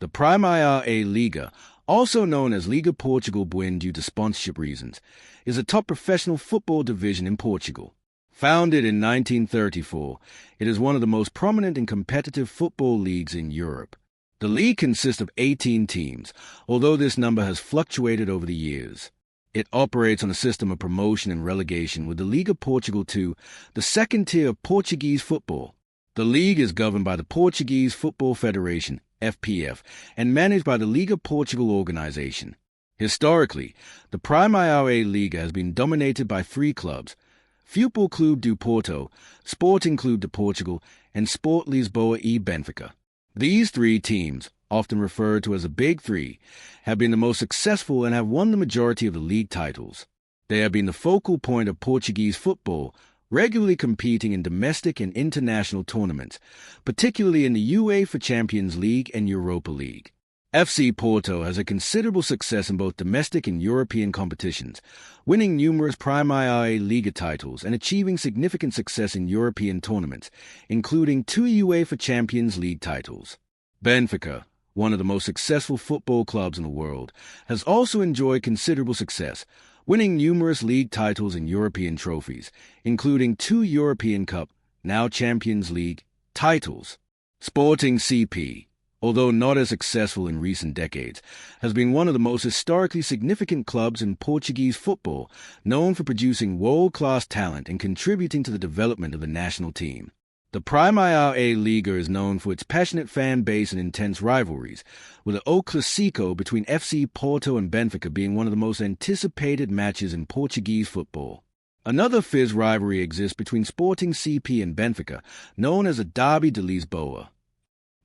The Primeira Liga, also known as Liga Portugal Buin due to sponsorship reasons, is a top professional football division in Portugal. Founded in 1934, it is one of the most prominent and competitive football leagues in Europe. The league consists of 18 teams, although this number has fluctuated over the years. It operates on a system of promotion and relegation with the Liga Portugal II, the second tier of Portuguese football. The league is governed by the Portuguese Football Federation, FPF, and managed by the Liga Portugal organization. Historically, the Primeira Liga has been dominated by three clubs: Futebol Clube do Porto, Sporting Clube de Portugal, and Sport Lisboa e Benfica. These three teams, often referred to as the Big Three, have been the most successful and have won the majority of the league titles. They have been the focal point of Portuguese football, regularly competing in domestic and international tournaments, particularly in the UEFA Champions League and Europa League. FC Porto has had considerable success in both domestic and European competitions, winning numerous Primeira Liga titles and achieving significant success in European tournaments, including 2 UEFA Champions League titles. Benfica, one of the most successful football clubs in the world, has also enjoyed considerable success, winning numerous league titles and European trophies, including 2 European Cup, now Champions League, titles. Sporting CP, although not as successful in recent decades, has been one of the most historically significant clubs in Portuguese football, known for producing world-class talent and contributing to the development of the national team. The Primeira Liga is known for its passionate fan base and intense rivalries, with the O Clásico between FC Porto and Benfica being one of the most anticipated matches in Portuguese football. Another fierce rivalry exists between Sporting CP and Benfica, known as the Derby de Lisboa.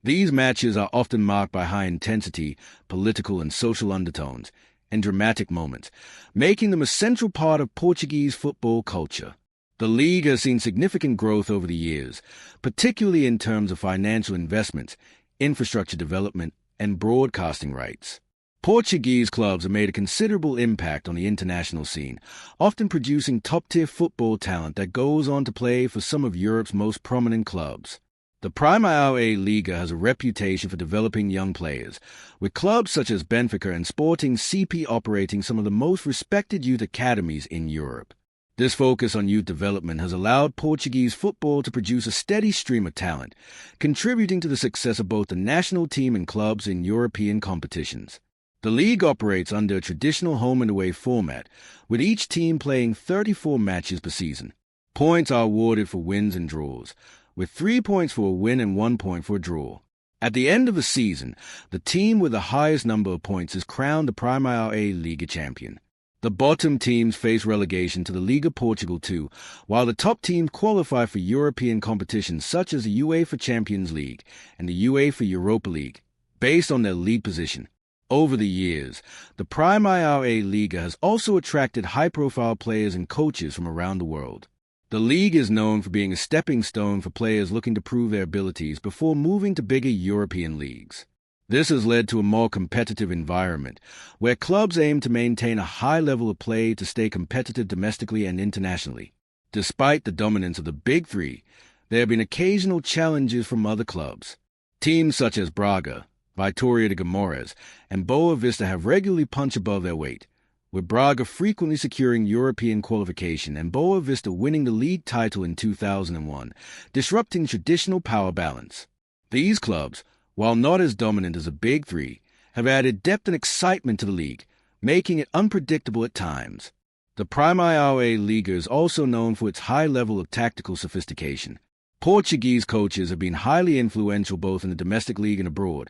These matches are often marked by high intensity, political and social undertones, and dramatic moments, making them a central part of Portuguese football culture. The league has seen significant growth over the years, particularly in terms of financial investments, infrastructure development, and broadcasting rights. Portuguese clubs have made a considerable impact on the international scene, often producing top-tier football talent that goes on to play for some of Europe's most prominent clubs. The Primeira Liga has a reputation for developing young players, with clubs such as Benfica and Sporting CP operating some of the most respected youth academies in Europe. This focus on youth development has allowed Portuguese football to produce a steady stream of talent, contributing to the success of both the national team and clubs in European competitions. The league operates under a traditional home and away format, with each team playing 34 matches per season. Points are awarded for wins and draws, with 3 points for a win and 1 point for a draw. At the end of the season, the team with the highest number of points is crowned the Primeira Liga champion. The bottom teams face relegation to the Liga Portugal II, while the top teams qualify for European competitions such as the UEFA Champions League and the UEFA Europa League, based on their league position. Over the years, the Primeira Liga has also attracted high-profile players and coaches from around the world. The league is known for being a stepping stone for players looking to prove their abilities before moving to bigger European leagues. This has led to a more competitive environment, where clubs aim to maintain a high level of play to stay competitive domestically and internationally. Despite the dominance of the Big Three, there have been occasional challenges from other clubs. Teams such as Braga, Vitória de Guimarães, and Boa Vista have regularly punched above their weight, with Braga frequently securing European qualification and Boa Vista winning the league title in 2001, disrupting traditional power balance. These clubs, while not as dominant as the Big Three, have added depth and excitement to the league, making it unpredictable at times. The Primeira Liga is also known for its high level of tactical sophistication. Portuguese coaches have been highly influential both in the domestic league and abroad,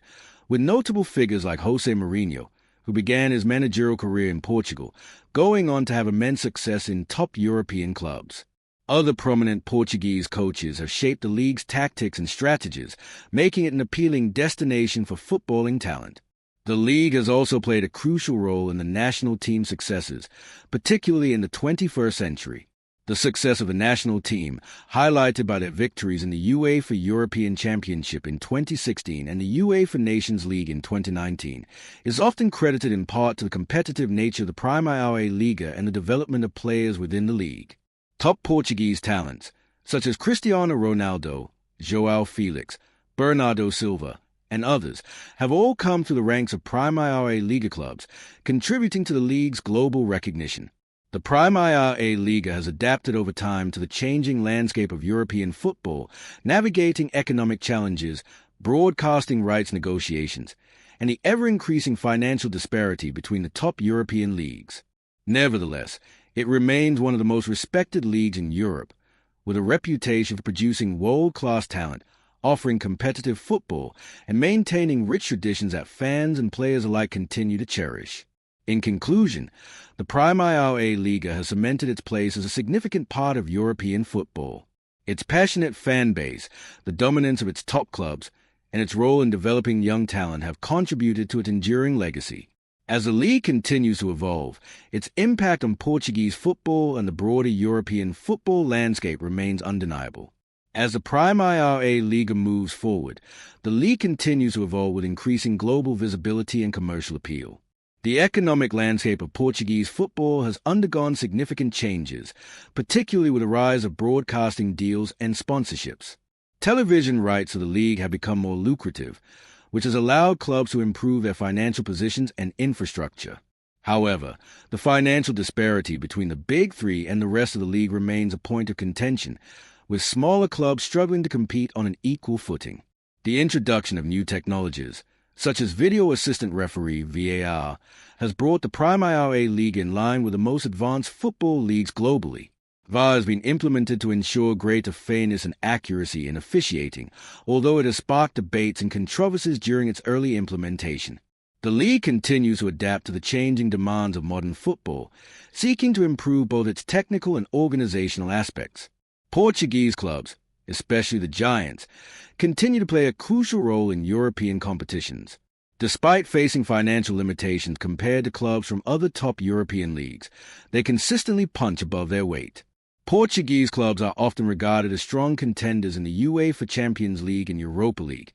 with notable figures like José Mourinho, who began his managerial career in Portugal, going on to have immense success in top European clubs. Other prominent Portuguese coaches have shaped the league's tactics and strategies, making it an appealing destination for footballing talent. The league has also played a crucial role in the national team's successes, particularly in the 21st century. The success of the national team, highlighted by their victories in the UEFA European Championship in 2016 and the UEFA Nations League in 2019, is often credited in part to the competitive nature of the Primeira Liga and the development of players within the league. Top Portuguese talents, such as Cristiano Ronaldo, João Felix, Bernardo Silva, and others have all come through the ranks of Primeira Liga clubs, contributing to the league's global recognition. The Primeira Liga has adapted over time to the changing landscape of European football, navigating economic challenges, broadcasting rights negotiations, and the ever-increasing financial disparity between the top European leagues. Nevertheless, it remains one of the most respected leagues in Europe, with a reputation for producing world-class talent, offering competitive football, and maintaining rich traditions that fans and players alike continue to cherish. In conclusion, the Primeira Liga has cemented its place as a significant part of European football. Its passionate fan base, the dominance of its top clubs, and its role in developing young talent have contributed to its enduring legacy. As the league continues to evolve, its impact on Portuguese football and the broader European football landscape remains undeniable. As the Primeira Liga moves forward, the league continues to evolve with increasing global visibility and commercial appeal. The economic landscape of Portuguese football has undergone significant changes, particularly with the rise of broadcasting deals and sponsorships. Television rights of the league have become more lucrative, which has allowed clubs to improve their financial positions and infrastructure. However, the financial disparity between the Big Three and the rest of the league remains a point of contention, with smaller clubs struggling to compete on an equal footing. The introduction of new technologies, such as Video Assistant Referee (VAR), has brought the Primeira League in line with the most advanced football leagues globally. VAR has been implemented to ensure greater fairness and accuracy in officiating, although it has sparked debates and controversies during its early implementation. The league continues to adapt to the changing demands of modern football, seeking to improve both its technical and organizational aspects. Portuguese clubs, especially the Giants, continue to play a crucial role in European competitions. Despite facing financial limitations compared to clubs from other top European leagues, they consistently punch above their weight. Portuguese clubs are often regarded as strong contenders in the UEFA Champions League and Europa League,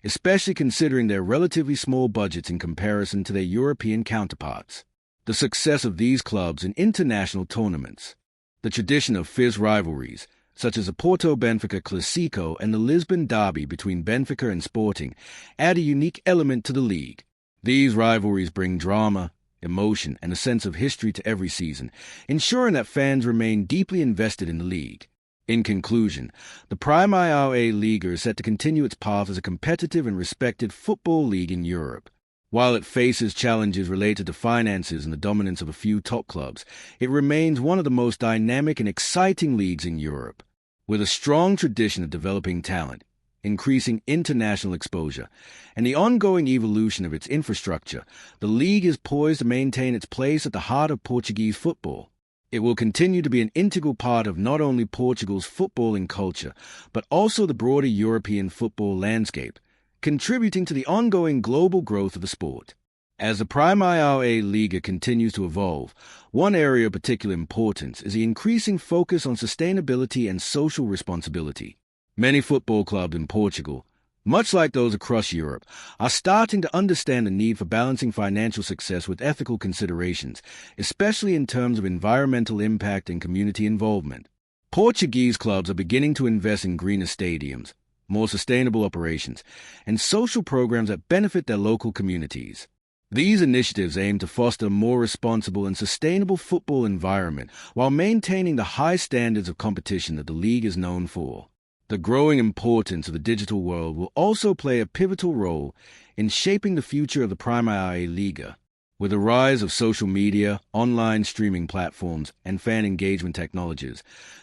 especially considering their relatively small budgets in comparison to their European counterparts. The success of these clubs in international tournaments, the tradition of fierce rivalries, such as the Porto-Benfica Clásico and the Lisbon derby between Benfica and Sporting, add a unique element to the league. These rivalries bring drama, emotion, and a sense of history to every season, ensuring that fans remain deeply invested in the league. In conclusion, the Primeira Liga is set to continue its path as a competitive and respected football league in Europe. While it faces challenges related to finances and the dominance of a few top clubs, it remains one of the most dynamic and exciting leagues in Europe. With a strong tradition of developing talent, increasing international exposure, and the ongoing evolution of its infrastructure, the league is poised to maintain its place at the heart of Portuguese football. It will continue to be an integral part of not only Portugal's footballing culture, but also the broader European football landscape, contributing to the ongoing global growth of the sport. As the Primeira Liga continues to evolve, one area of particular importance is the increasing focus on sustainability and social responsibility. Many football clubs in Portugal, much like those across Europe, are starting to understand the need for balancing financial success with ethical considerations, especially in terms of environmental impact and community involvement. Portuguese clubs are beginning to invest in greener stadiums, more sustainable operations, and social programs that benefit their local communities. These initiatives aim to foster a more responsible and sustainable football environment while maintaining the high standards of competition that the league is known for. The growing importance of the digital world will also play a pivotal role in shaping the future of the Primeira Liga. With the rise of social media, online streaming platforms, and fan engagement technologies,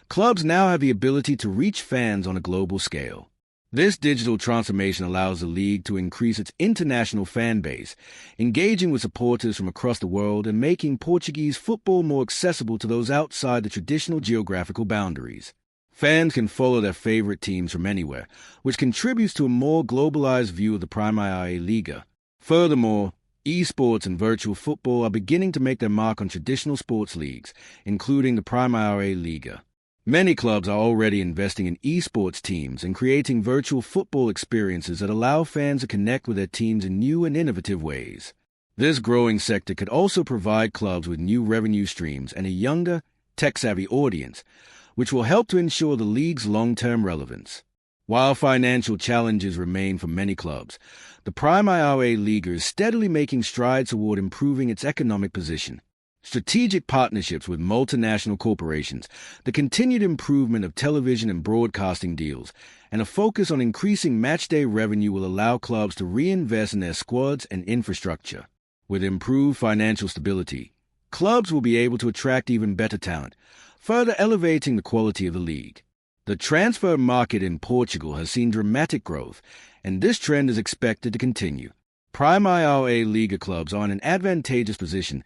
clubs now have the ability to reach fans on a global scale. This digital transformation allows the league to increase its international fan base, engaging with supporters from across the world and making Portuguese football more accessible to those outside the traditional geographical boundaries. Fans can follow their favorite teams from anywhere, which contributes to a more globalized view of the Primeira Liga. Furthermore, esports and virtual football are beginning to make their mark on traditional sports leagues, including the Primeira Liga. Many clubs are already investing in esports teams and creating virtual football experiences that allow fans to connect with their teams in new and innovative ways. This growing sector could also provide clubs with new revenue streams and a younger, tech-savvy audience, which will help to ensure the league's long-term relevance. While financial challenges remain for many clubs, the Primeira Liga is steadily making strides toward improving its economic position. Strategic partnerships with multinational corporations, the continued improvement of television and broadcasting deals, and a focus on increasing matchday revenue will allow clubs to reinvest in their squads and infrastructure. With improved financial stability, clubs will be able to attract even better talent, further elevating the quality of the league. The transfer market in Portugal has seen dramatic growth, and this trend is expected to continue. Primeira Liga clubs are in an advantageous position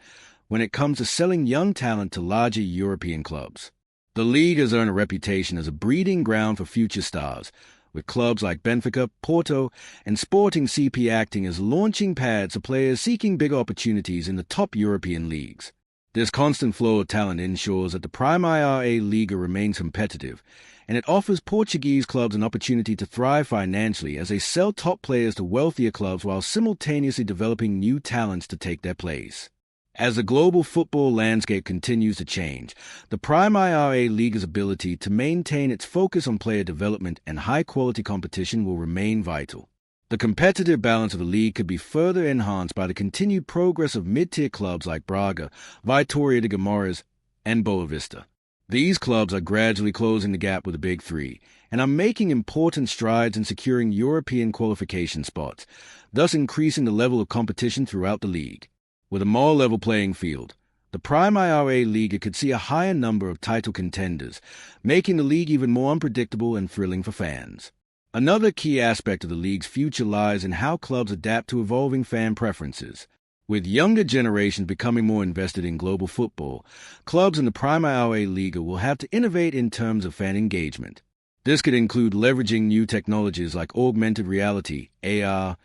when it comes to selling young talent to larger European clubs. The league has earned a reputation as a breeding ground for future stars, with clubs like Benfica, Porto, and Sporting CP acting as launching pads for players seeking big opportunities in the top European leagues. This constant flow of talent ensures that the Primeira Liga remains competitive, and it offers Portuguese clubs an opportunity to thrive financially as they sell top players to wealthier clubs while simultaneously developing new talents to take their place. As the global football landscape continues to change, the Primeira Liga's ability to maintain its focus on player development and high-quality competition will remain vital. The competitive balance of the league could be further enhanced by the continued progress of mid-tier clubs like Braga, Vitória de Guimarães, and Boa Vista. These clubs are gradually closing the gap with the Big Three and are making important strides in securing European qualification spots, thus increasing the level of competition throughout the league. With a more level playing field, the Primeira Liga could see a higher number of title contenders, making the league even more unpredictable and thrilling for fans. Another key aspect of the league's future lies in how clubs adapt to evolving fan preferences. With younger generations becoming more invested in global football, clubs in the Primeira Liga will have to innovate in terms of fan engagement. This could include leveraging new technologies like augmented reality, AR,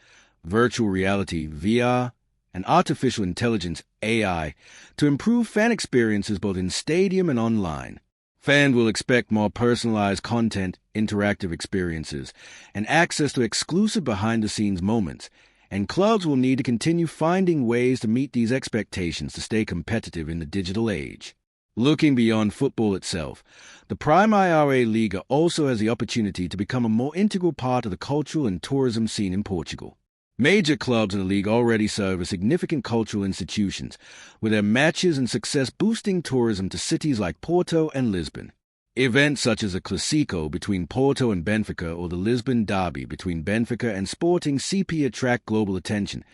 virtual reality, VR, and artificial intelligence, AI, to improve fan experiences both in stadium and online. Fans will expect more personalized content, interactive experiences, and access to exclusive behind-the-scenes moments, and clubs will need to continue finding ways to meet these expectations to stay competitive in the digital age. Looking beyond football itself, the Primeira Liga also has the opportunity to become a more integral part of the cultural and tourism scene in Portugal. Major clubs in the league already serve as significant cultural institutions, with their matches and success boosting tourism to cities like Porto and Lisbon. Events such as a Clásico between Porto and Benfica or the Lisbon Derby between Benfica and Sporting CP attract global attention,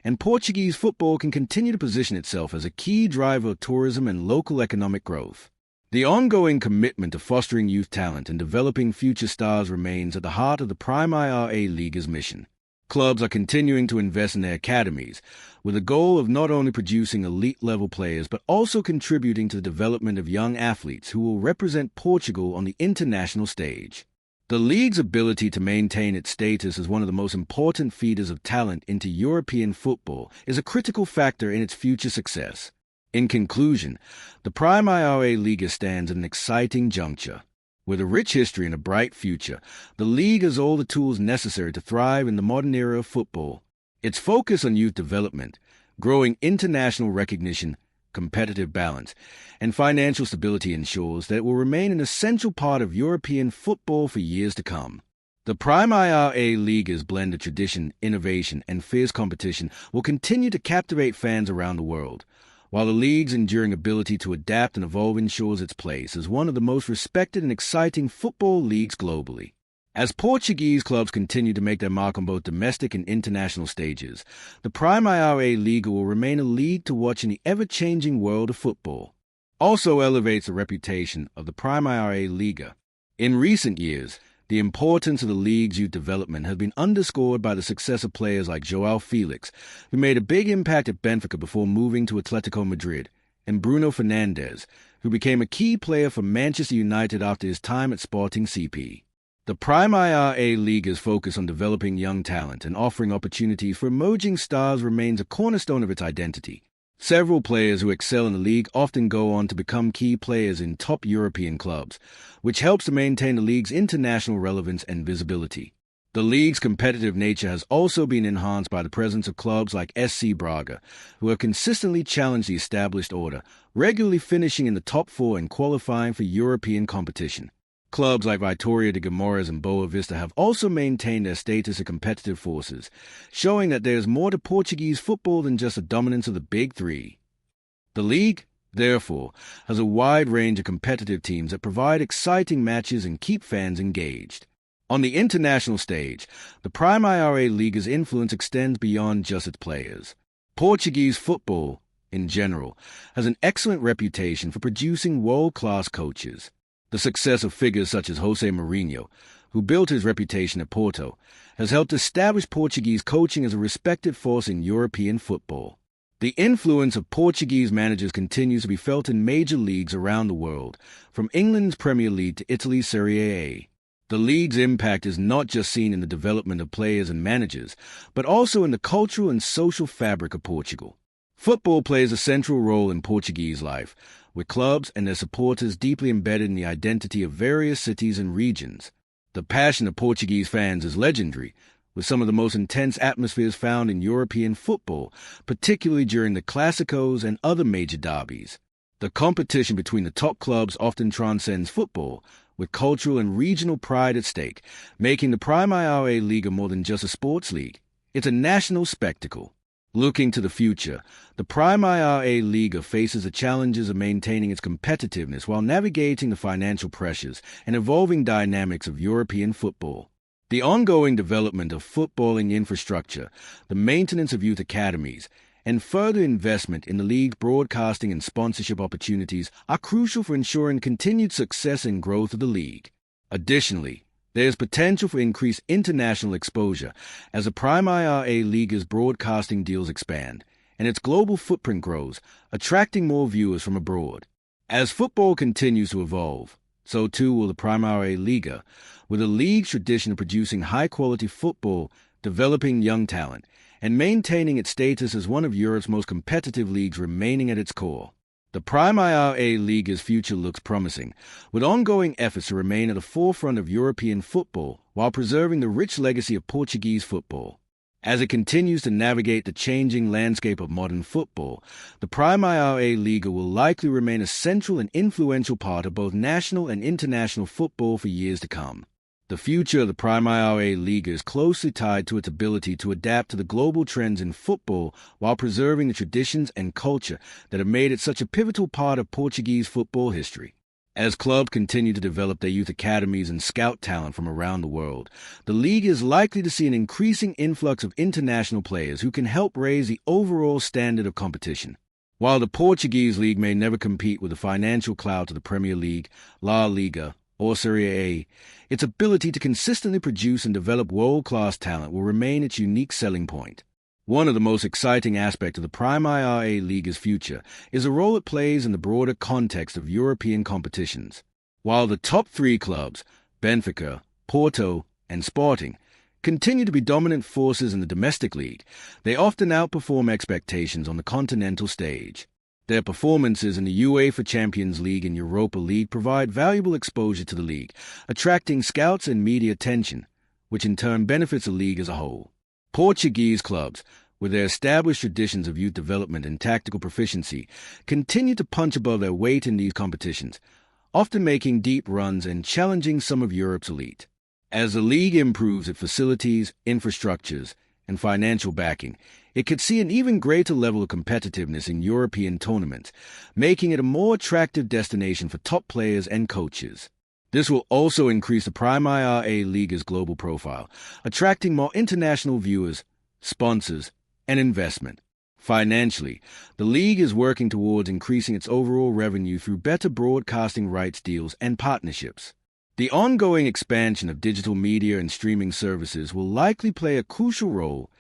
and Portuguese football can continue to position itself as a key driver of tourism and local economic growth. The ongoing commitment to fostering youth talent and developing future stars remains at the heart of the Primeira Liga's mission. Clubs are continuing to invest in their academies, with the goal of not only producing elite-level players but also contributing to the development of young athletes who will represent Portugal on the international stage. The league's ability to maintain its status as one of the most important feeders of talent into European football is a critical factor in its future success. In conclusion, the Primeira Liga stands at an exciting juncture. With a rich history and a bright future, the league has all the tools necessary to thrive in the modern era of football. Its focus on youth development, growing international recognition, competitive balance, and financial stability ensures that it will remain an essential part of European football for years to come. The Primeira Liga's blend of tradition, innovation, and fierce competition will continue to captivate fans around the world, while the league's enduring ability to adapt and evolve ensures its place as one of the most respected and exciting football leagues globally. As Portuguese clubs continue to make their mark on both domestic and international stages, the Primeira Liga will remain a league to watch in the ever-changing world of football. Also elevates the reputation of the Primeira Liga. In recent years, the importance of the league's youth development has been underscored by the success of players like João Felix, who made a big impact at Benfica before moving to Atletico Madrid, and Bruno Fernandes, who became a key player for Manchester United after his time at Sporting CP. The Primeira Liga's focus on developing young talent and offering opportunities for emerging stars remains a cornerstone of its identity. Several players who excel in the league often go on to become key players in top European clubs, which helps to maintain the league's international relevance and visibility. The league's competitive nature has also been enhanced by the presence of clubs like SC Braga, who have consistently challenged the established order, regularly finishing in the top four and qualifying for European competition. Clubs like Vitória de Guimarães and Boa Vista have also maintained their status as competitive forces, showing that there is more to Portuguese football than just the dominance of the big three. The league, therefore, has a wide range of competitive teams that provide exciting matches and keep fans engaged. On the international stage, the Primeira Liga's influence extends beyond just its players. Portuguese football, in general, has an excellent reputation for producing world-class coaches. The success of figures such as José Mourinho, who built his reputation at Porto, has helped establish Portuguese coaching as a respected force in European football. The influence of Portuguese managers continues to be felt in major leagues around the world, from England's Premier League to Italy's Serie A. The league's impact is not just seen in the development of players and managers, but also in the cultural and social fabric of Portugal. Football plays a central role in Portuguese life, with clubs and their supporters deeply embedded in the identity of various cities and regions. The passion of Portuguese fans is legendary, with some of the most intense atmospheres found in European football, particularly during the Clásicos and other major derbies. The competition between the top clubs often transcends football, with cultural and regional pride at stake, making the Primeira Liga more than just a sports league. It's a national spectacle. Looking to the future, the Primeira Liga faces the challenges of maintaining its competitiveness while navigating the financial pressures and evolving dynamics of European football. The ongoing development of footballing infrastructure, the maintenance of youth academies, and further investment in the league's broadcasting and sponsorship opportunities are crucial for ensuring continued success and growth of the league. Additionally, there is potential for increased international exposure as the Primeira Liga's broadcasting deals expand and its global footprint grows, attracting more viewers from abroad. As football continues to evolve, so too will the Primeira Liga, with a league's tradition of producing high-quality football, developing young talent, and maintaining its status as one of Europe's most competitive leagues remaining at its core. The Primeira Liga's future looks promising, with ongoing efforts to remain at the forefront of European football while preserving the rich legacy of Portuguese football. As it continues to navigate the changing landscape of modern football, the Primeira Liga will likely remain a central and influential part of both national and international football for years to come. The future of the Primeira Liga is closely tied to its ability to adapt to the global trends in football while preserving the traditions and culture that have made it such a pivotal part of Portuguese football history. As clubs continue to develop their youth academies and scout talent from around the world, the league is likely to see an increasing influx of international players who can help raise the overall standard of competition. While the Portuguese league may never compete with the financial clout of the Premier League, La Liga, or Serie A, its ability to consistently produce and develop world-class talent will remain its unique selling point. One of the most exciting aspects of the Primeira Liga's future is the role it plays in the broader context of European competitions. While the top three clubs, Benfica, Porto, and Sporting, continue to be dominant forces in the domestic league, they often outperform expectations on the continental stage. Their performances in the UEFA Champions League and Europa League provide valuable exposure to the league, attracting scouts and media attention, which in turn benefits the league as a whole. Portuguese clubs, with their established traditions of youth development and tactical proficiency, continue to punch above their weight in these competitions, often making deep runs and challenging some of Europe's elite. As the league improves its facilities, infrastructures, and financial backing, it could see an even greater level of competitiveness in European tournaments, making it a more attractive destination for top players and coaches. This will also increase the Primeira Liga's global profile, attracting more international viewers, sponsors, and investment. Financially, the league is working towards increasing its overall revenue through better broadcasting rights deals and partnerships. The ongoing expansion of digital media and streaming services will likely play a crucial role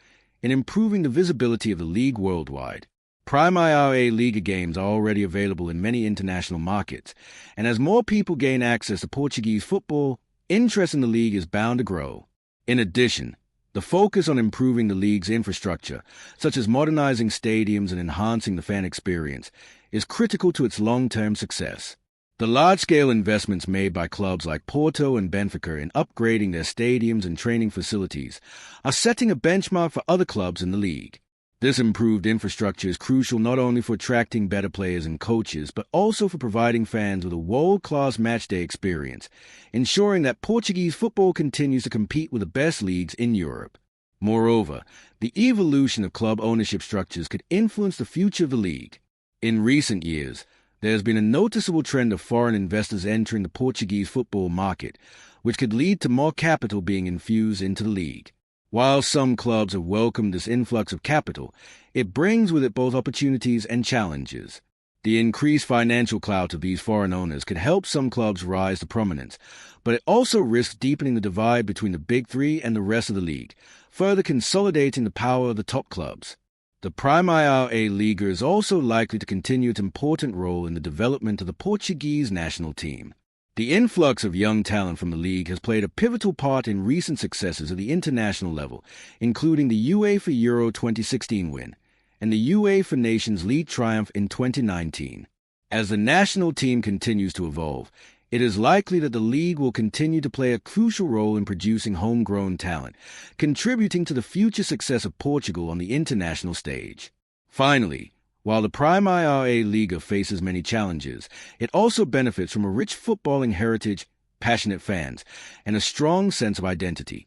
in improving the visibility of the league worldwide. Primeira Liga games are already available in many international markets, and as more people gain access to Portuguese football, interest in the league is bound to grow. In addition, the focus on improving the league's infrastructure, such as modernizing stadiums and enhancing the fan experience, is critical to its long-term success. The large-scale investments made by clubs like Porto and Benfica in upgrading their stadiums and training facilities are setting a benchmark for other clubs in the league. This improved infrastructure is crucial not only for attracting better players and coaches, but also for providing fans with a world-class matchday experience, ensuring that Portuguese football continues to compete with the best leagues in Europe. Moreover, the evolution of club ownership structures could influence the future of the league. In recent years, there has been a noticeable trend of foreign investors entering the Portuguese football market, which could lead to more capital being infused into the league. While some clubs have welcomed this influx of capital, it brings with it both opportunities and challenges. The increased financial clout of these foreign owners could help some clubs rise to prominence, but it also risks deepening the divide between the Big Three and the rest of the league, further consolidating the power of the top clubs. The Primeira Liga is also likely to continue its important role in the development of the Portuguese national team. The influx of young talent from the league has played a pivotal part in recent successes at the international level, including the UEFA Euro 2016 win and the UEFA Nations League triumph in 2019. As the national team continues to evolve, it is likely that the league will continue to play a crucial role in producing homegrown talent, contributing to the future success of Portugal on the international stage. Finally, while the Primeira Liga faces many challenges, it also benefits from a rich footballing heritage, passionate fans, and a strong sense of identity.